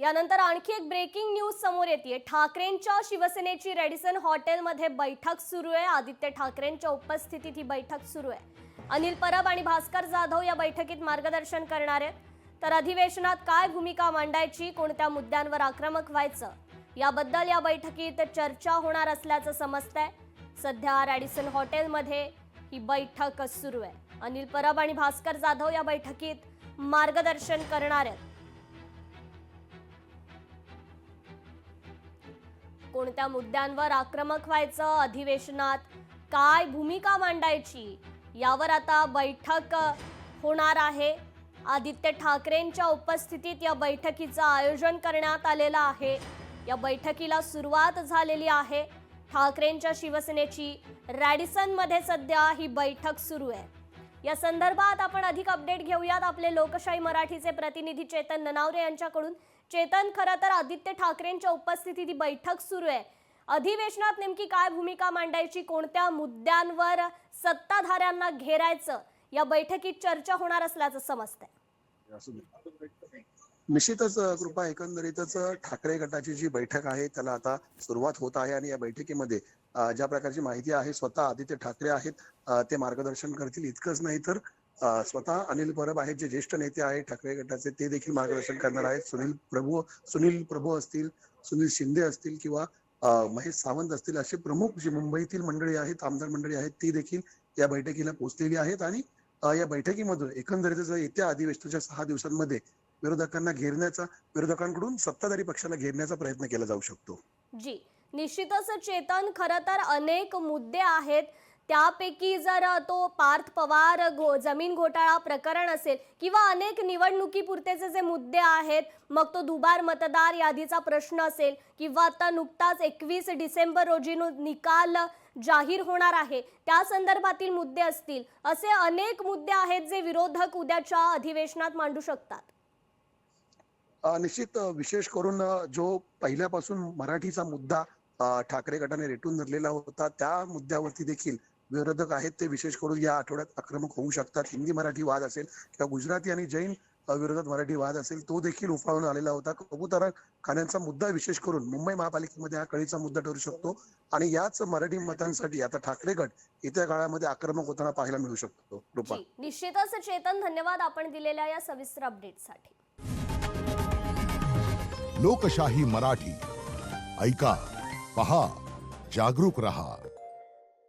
यानंतर आणखी एक ब्रेकिंग न्यूज समोर येते। ठाकरेंच्या शिवसेनेची रेडिसन हॉटेलमध्ये बैठक सुरू आहे। आदित्य ठाकरेंच्या उपस्थितीत ही बैठक सुरू आहे। अनिल परब आणि भास्कर जाधव या बैठकीत मार्गदर्शन करणार आहेत। तर अधिवेशनात काय भूमिका मांडायची, कोणत्या मुद्द्यांवर आक्रमक व्हायचं याबद्दल या बैठकीत चर्चा होणार असल्याचं समजतंय। सध्या रेडिसन हॉटेलमध्ये ही बैठक सुरू आहे। अनिल परब आणि भास्कर जाधव या बैठकीत मार्गदर्शन करणार आहेत। कोणत्या मुद्द्यांवर आक्रमक व्हायचं, अधिवेशनात काय भूमिका मांडायची यावर आता बैठक होणार आहे। आदित्य ठाकरेंच्या उपस्थितीत या बैठकीचं आयोजन करण्यात आलेलं आहे। या बैठकीला सुरुवात झालेली आहे। ठाकरेंच्या शिवसेनेची रॅडिसन मध्ये सध्या ही बैठक सुरू आहे। या संदर्भात आपण अधिक अपडेट घेऊयात आपले लोकशाही मराठीचे प्रतिनिधी चेतन ननावरे यांच्याकडून। चेतन, खरं तर आदित्य ठाकरेंच्या उपस्थितीत ही बैठक सुरू आहे। अधिवेशनात नेमकी काय भूमिका मांडायची, कोणत्या मुद्द्यांवर सत्ताधाऱ्यांना घेरायचं या बैठकीत चर्चा होणार असल्याचं समजतंय। निश्चितच कृपा, एकंदरीतच ठाकरे गटाची जी बैठक आहे त्याला आता सुरुवात होत आहे आणि या बैठकीमध्ये ज्या प्रकारची माहिती आहे स्वतः आदित्य ठाकरे आहेत ते मार्गदर्शन करतील। इतकंच नाही तर स्वतः अनिल परब आहेत, जे ज्येष्ठ नेते आहेत ठाकरे गटाचे, ते देखील मार्गदर्शन करणार आहेत। सुनील प्रभू असतील, सुनील शिंदे असतील किंवा महेश सावंत असतील, असे प्रमुख जी मुंबईतील मंडळी आहेत, आमदार मंडळी आहेत, ती देखील या बैठकीला पोहोचलेली आहेत। आणि या बैठकीमधून एकंदरीतच येत्या अधिवेशनाच्या 6 दिवसांमध्ये विरोधकांना घेरण्याचा, विरोधकांकडून सत्ताधारी पक्षाला घेरण्याचा प्रयत्न केला जाऊ शकतो। जी, निश्चितच चेतन, खरं तर अनेक मुद्दे आहेत। त्यापैकी जर तो पार्थ पवार जमीन घोटाळा प्रकरण असेल किंवा अनेक निवडणुकीपुरतेचे जे मुद्दे आहेत, मग तो दुबार मतदार यादीचा प्रश्न असेल किंवा आता नुकताच 21 डिसेंबर रोजी निकाल जाहीर होणार आहे त्या संदर्भातील मुद्दे असतील, असे अनेक मुद्दे आहेत जे विरोधक उद्याच्या अधिवेशनात मांडू शकतात। निश्चित विशेष करून जो पहिल्यापासून मराठीचा मुद्दा ठाकरे गटाने रेटून धरलेला होता, त्या मुद्द्यावरती देखील विरोधक आहेत ते विशेष करून या आठवड्यात आक्रमक होऊ शकतात। हिंदी मराठी वाद असेल किंवा गुजराती आणि जैन विरोधात मराठी वाद असेल, तो देखील उफाळून आलेला होता। कबुतरा खाण्याचा मुद्दा विशेष करून मुंबई महापालिकेमध्ये हा कळीचा मुद्दा ठरू शकतो आणि याच मराठी मतांसाठी आता ठाकरे गट येत्या काळामध्ये आक्रमक होताना पाहायला मिळू शकतो। कृपा, निश्चितच चेतन, धन्यवाद आपण दिलेल्या या सविस्तर अपडेटसाठी। लोकशाही मराठी ऐका, पहा, जागरूक रहा।